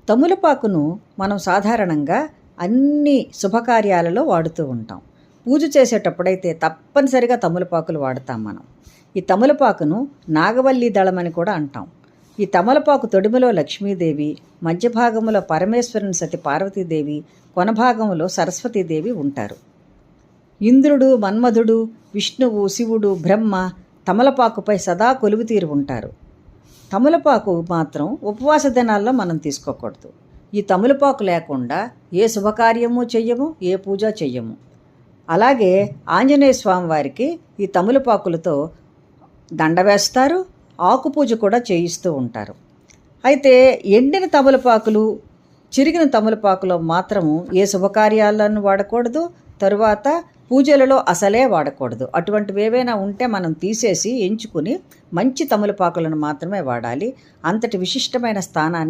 తమలపాకును మనం సాధారణంగా అన్ని శుభకార్యాలలో వాడుతూ ఉంటాం. పూజ చేసేటప్పుడైతే తప్పనిసరిగా తమలపాకులు వాడతాం మనం. ఈ తమలపాకును నాగవల్లి దళమని కూడా అంటాం. ఈ తమలపాకు తొడిమలో లక్ష్మీదేవి, మధ్య భాగంలో పరమేశ్వరుని సతి పార్వతీదేవి, కొన భాగంలో సరస్వతీదేవి ఉంటారు. ఇంద్రుడు, మన్మధుడు, విష్ణువు, శివుడు, బ్రహ్మ తమలపాకుపై సదా కొలువుతీరి ఉంటారు. తమలపాకు మాత్రం ఉపవాస దినాల్లో మనం తీసుకోకూడదు. ఈ తమలపాకు లేకుండా ఏ శుభకార్యము చెయ్యము, ఏ పూజ చెయ్యము. అలాగే ఆంజనేయ స్వామి వారికి ఈ తమలపాకులతో దండ వేస్తారు, ఆకు పూజ కూడా చేయిస్తూ ఉంటారు. అయితే ఎండిన తమలపాకులు, చిరిగిన తమలపాకులో మాత్రము ఏ శుభకార్యాలను వాడకూడదు, తరువాత పూజలలో అసలే వాడకూడదు. అటువంటివి ఏవైనా ఉంటే మనం తీసేసి ఎంచుకుని మంచి తమలపాకులను మాత్రమే వాడాలి. అంతటి విశిష్టమైన స్థానాన్ని